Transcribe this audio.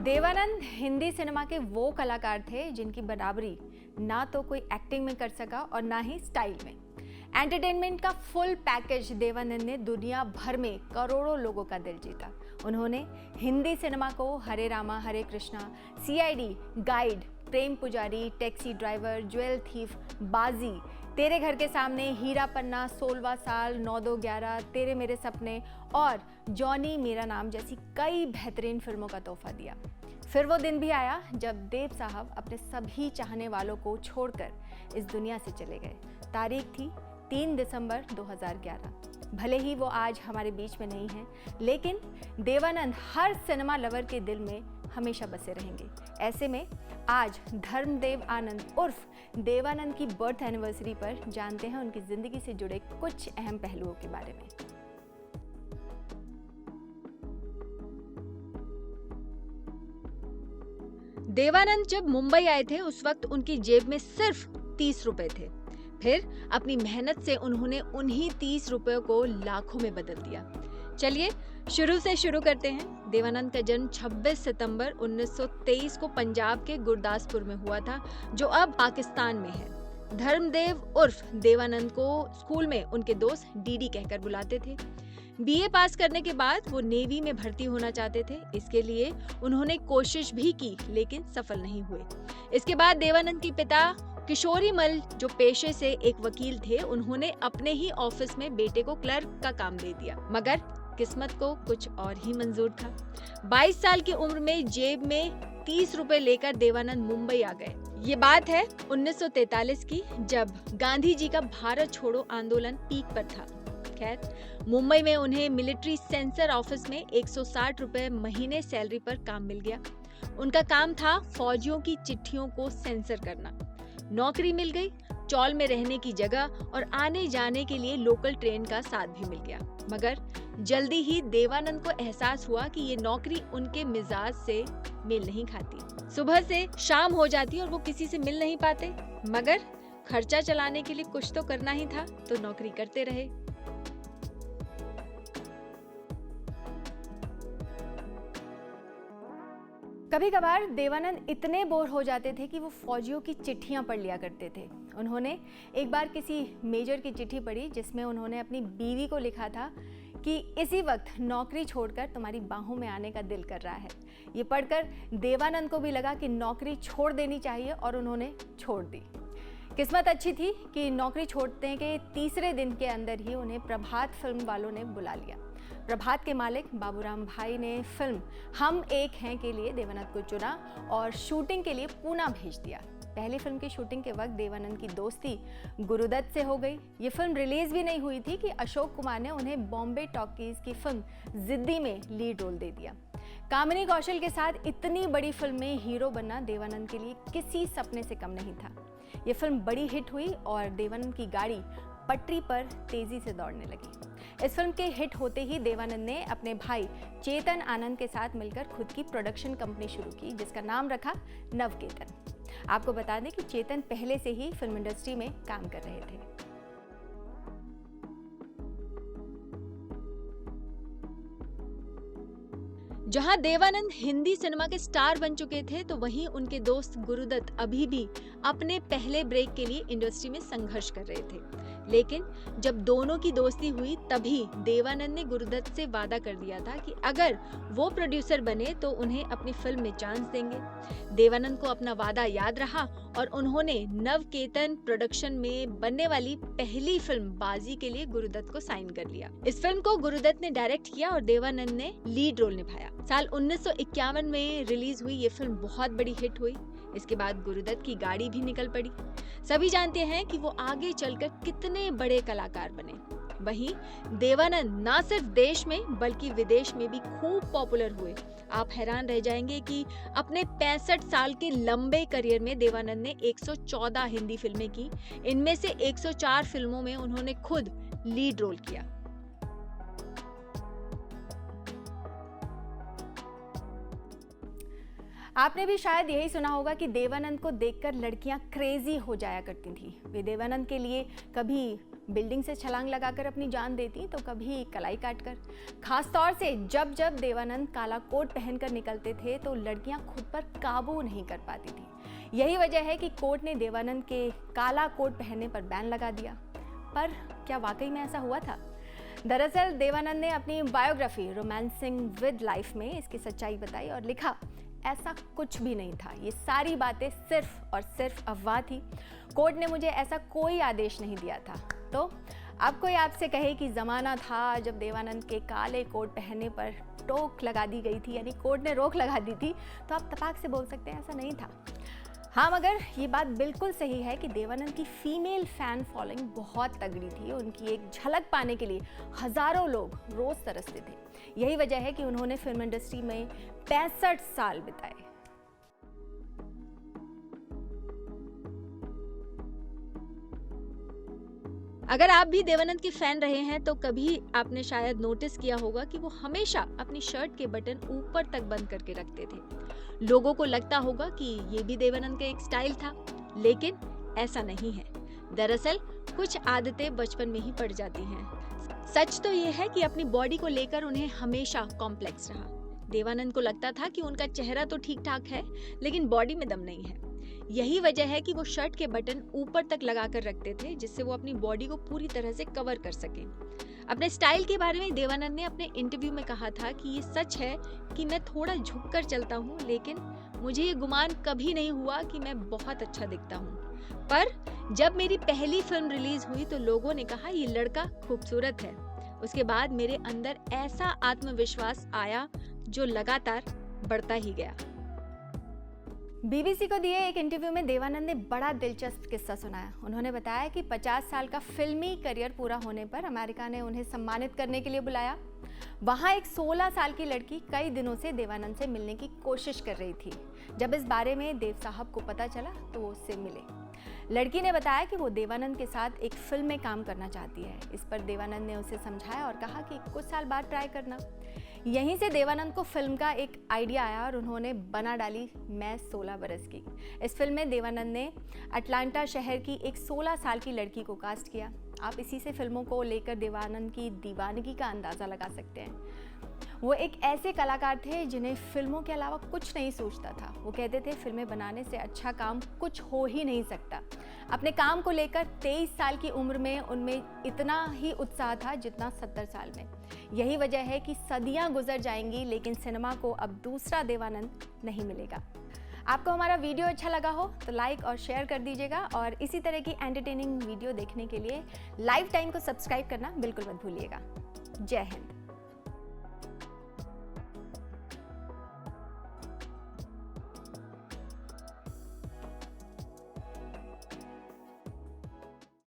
Devanand Hindi cinema के वो कलाकार थे जिनकी बराबरी ना तो कोई एक्टिंग में कर सका और ना ही स्टाइल में। एंटरटेनमेंट का फुल पैकेज देवानंद ने दुनिया भर में करोड़ों लोगों का दिल जीता। उन्होंने हिंदी सिनेमा को हरे रामा हरे कृष्णा, सीआईडी, गाइड, प्रेम पुजारी, टैक्सी ड्राइवर, ज्वेल थीफ, बाजी, तेरे घर के सामने, हीरा पन्ना, 16वां साल, 9-2-11, तेरे मेरे सपने और जॉनी मेरा नाम जैसी कई बेहतरीन फिल्मों का तोहफा दिया। फिर वो दिन भी आया जब देव साहब अपने सभी चाहने वालों को छोड़कर इस दुनिया से चले गए। तारीख थी 3 दिसंबर 2011। भले ही वो आज हमारे बीच में नहीं हैं, लेकिन देवानंद हर सिनेमा लवर के दिल में हमेशा बसे रहेंगे। ऐसे में आज धर्मदेव आनंद उर्फ देवानंद की बर्थ एनिवर्सरी पर जानते हैं उनकी जिंदगी से जुड़े कुछ अहम पहलुओं के बारे में। देवानंद जब मुंबई आए थे उस वक्त उनकी जेब में सिर्फ 30 रुपए थे। फिर अपनी मेहनत से उन्होंने उन्हीं 30 रुपयों को लाखों में बदल दिया। चलिए शुरू से शुरू करते हैं। देवानंद का जन्म 26 सितंबर 1923 को पंजाब के गुरदासपुर में हुआ था, जो अब पाकिस्तान में है। धर्मदेव उर्फ देवानंद को स्कूल में उनके दोस्त डीडी कहकर बुलाते थे। बीए पास करने के बाद वो नेवी में भर्ती होना चाहते थे। इसके लिए उन्होंने कोशिश भी की, लेकिन सफल नहीं हुए। इसके बाद देवानंद के पिता किशोरी मल, जो पेशे से एक वकील थे, उन्होंने अपने ही ऑफिस में बेटे को क्लर्क का काम दे दिया, मगर किस्मत को कुछ और ही मंजूर था। 22 साल की उम्र में जेब में 30 रुपए लेकर देवानंद मुंबई आ गए। ये बात है 1943 की, जब गांधी जी का भारत छोड़ो आंदोलन पीक पर था। खैर, मुंबई में उन्हें मिलिट्री सेंसर ऑफिस में 160 रुपए महीने सैलरी पर काम मिल गया। उनका काम था फौजियों की चिट्ठियों को सेंसर करना। नौकरी मिल गई, चौल में रहने की जगह और आने जाने के लिए लोकल ट्रेन का साथ भी मिल गया। मगर जल्दी ही देवानंद को एहसास हुआ कि ये नौकरी उनके मिजाज से मेल नहीं खाती। सुबह से शाम हो जाती और वो किसी से मिल नहीं पाते, मगर खर्चा चलाने के लिए कुछ तो करना ही था, तो नौकरी करते रहे। कभी कभार देवानंद इतने बोर हो जाते थे कि वो फौजियों की चिट्ठियां पढ़ लिया करते थे। उन्होंने एक बार किसी मेजर की चिट्ठी पढ़ी जिसमें उन्होंने अपनी बीवी को लिखा था कि इसी वक्त नौकरी छोड़कर तुम्हारी बाहों में आने का दिल कर रहा है। ये पढ़कर देवानंद को भी लगा कि नौकरी छोड़ देनी चाहिए और उन्होंने छोड़ दी। किस्मत अच्छी थी कि नौकरी छोड़ने के तीसरे दिन के अंदर ही उन्हें प्रभात फिल्म वालों ने बुला लिया। प्रभात के मालिक बाबूराम भाई ने फिल्म हम एक हैं के लिए देवानंद को चुना और शूटिंग के लिए पूना भेज दिया। पहली फिल्म की शूटिंग के वक्त देवानंद की दोस्ती गुरुदत्त से हो गई। ये फिल्म रिलीज भी नहीं हुई थी कि अशोक कुमार ने उन्हें बॉम्बे टॉकीज की फिल्म जिद्दी में लीड रोल दे दिया। कामिनी कौशल के साथ इतनी बड़ी फिल्म में हीरो बनना देवानंद के लिए किसी सपने से कम नहीं था। ये फिल्म बड़ी हिट हुई और देवानंद की गाड़ी पटरी पर तेजी से दौड़ने लगी। इस फिल्म के हिट होते ही देवानंद ने अपने भाई चेतन आनंद के साथ मिलकर खुद की प्रोडक्शन कंपनी शुरू की, जिसका नाम रखा नवकेतन। आपको बता दें कि चेतन पहले से ही फिल्म इंडस्ट्री में काम कर रहे थे। जहां देवानंद हिंदी सिनेमा के स्टार बन चुके थे, तो वहीं उनके दोस्त गुरुदत्त अभी भी अपने पहले ब्रेक के लिए इंडस्ट्री में संघर्ष कर रहे थे। लेकिन जब दोनों की दोस्ती हुई, तभी देवानंद ने गुरुदत्त से वादा कर दिया था कि अगर वो प्रोड्यूसर बने तो उन्हें अपनी फिल्म में चांस देंगे। देवानंद को अपना वादा याद रहा और उन्होंने नवकेतन प्रोडक्शन में बनने वाली पहली फिल्म बाजी के लिए गुरुदत्त को साइन कर लिया। इस फिल्म को गुरुदत्त ने डायरेक्ट किया और देवानंद ने लीड रोल निभाया। साल 1951 में रिलीज हुई ये फिल्म बहुत बड़ी हिट हुई। इसके बाद गुरुदत्त की गाड़ी भी निकल पड़ी। सभी जानते हैं कि वो आगे चलकर कितने बड़े कलाकार बने। वहीं देवानंद ना सिर्फ देश में बल्कि विदेश में भी खूब पॉपुलर हुए। आप हैरान रह जाएंगे कि अपने 65 साल के लंबे करियर में देवानंद ने 114 हिंदी फिल्में की। इनमें से 104 फिल्मों में उन्होंने खुद लीड रोल किया। आपने भी शायद यही सुना होगा कि देवानंद को देखकर लड़कियां क्रेजी हो जाया करती थी। वे देवानंद के लिए कभी बिल्डिंग से छलांग लगाकर अपनी जान देती तो कभी कलाई काटकर। खास तौर से जब जब देवानंद काला कोट पहनकर निकलते थे तो लड़कियां खुद पर काबू नहीं कर पाती थी। यही वजह है कि कोर्ट ने देवानंद के काला कोट पहनने पर बैन लगा दिया। पर क्या वाकई में ऐसा हुआ था? दरअसल देवानंद ने अपनी बायोग्राफी रोमांसिंग विद लाइफ में इसकी सच्चाई बताई और लिखा, ऐसा कुछ भी नहीं था, ये सारी बातें सिर्फ और सिर्फ अफवाह थी। कोर्ट ने मुझे ऐसा कोई आदेश नहीं दिया था। तो अब कोई आपसे कहे कि ज़माना था जब देवानंद के काले कोट पहनने पर टोक लगा दी गई थी, यानी कोर्ट ने रोक लगा दी थी, तो आप तपाक से बोल सकते हैं ऐसा नहीं था। हाँ, मगर ये बात बिल्कुल सही है कि देवानंद की फीमेल फैन फॉलोइंग बहुत तगड़ी थी। उनकी एक झलक पाने के लिए हज़ारों लोग रोज़ तरसते थे। यही वजह है कि उन्होंने फिल्म इंडस्ट्री में 65 साल बिताए। अगर आप भी देवानंद के फैन रहे हैं तो कभी आपने शायद नोटिस किया होगा कि वो हमेशा अपनी शर्ट के बटन ऊपर तक बंद करके रखते थे। लोगों को लगता होगा कि ये भी देवानंद का एक स्टाइल था, लेकिन ऐसा नहीं है। दरअसल कुछ आदतें बचपन में ही पड़ जाती हैं। सच तो ये है कि अपनी बॉडी को लेकर उन्हें हमेशा कॉम्प्लेक्स रहा। देवानंद को लगता था कि उनका चेहरा तो ठीक ठाक है, लेकिन बॉडी में दम नहीं है। यही वजह है कि वो शर्ट के बटन ऊपर तक लगाकर रखते थे, जिससे वो अपनी बॉडी को पूरी तरह से कवर कर सकें। अपने स्टाइल के बारे में देवानंद ने अपने इंटरव्यू में कहा था कि ये सच है कि मैं थोड़ा झुककर चलता हूँ, लेकिन मुझे ये गुमान कभी नहीं हुआ कि मैं बहुत अच्छा दिखता हूँ। पर जब मेरी पहली फिल्म रिलीज हुई तो लोगों ने कहा ये लड़का खूबसूरत है। उसके बाद मेरे अंदर ऐसा आत्मविश्वास आया जो लगातार बढ़ता ही गया। बीबीसी को दिए एक इंटरव्यू में देवानंद ने बड़ा दिलचस्प किस्सा सुनाया। उन्होंने बताया कि 50 साल का फिल्मी करियर पूरा होने पर अमेरिका ने उन्हें सम्मानित करने के लिए बुलाया। वहां एक 16 साल की लड़की कई दिनों से देवानंद से मिलने की कोशिश कर रही थी। जब इस बारे में देव साहब को पता चला तो वो उससे मिले। लड़की ने बताया कि वो देवानंद के साथ एक फिल्म में काम करना चाहती है। इस पर देवानंद ने उसे समझाया और कहा कि कुछ साल बाद ट्राई करना। यहीं से देवानंद को फिल्म का एक आइडिया आया और उन्होंने बना डाली मैं 16 बरस की। इस फिल्म में देवानंद ने अटलांटा शहर की एक 16 साल की लड़की को कास्ट किया। आप इसी से फिल्मों को लेकर देवानंद की दीवानगी का अंदाज़ा लगा सकते हैं। वो एक ऐसे कलाकार थे जिन्हें फिल्मों के अलावा कुछ नहीं सोचता था। वो कहते थे फिल्में बनाने से अच्छा काम कुछ हो ही नहीं सकता। अपने काम को लेकर 23 साल की उम्र में उनमें इतना ही उत्साह था जितना 70 साल में। यही वजह है कि सदियां गुजर जाएंगी लेकिन सिनेमा को अब दूसरा देवानंद नहीं मिलेगा। आपको हमारा वीडियो अच्छा लगा हो तो लाइक और शेयर कर दीजिएगा और इसी तरह की एंटरटेनिंग वीडियो देखने के लिए लाइव टाइम को सब्सक्राइब करना बिल्कुल मत भूलिएगा। जय हिंद।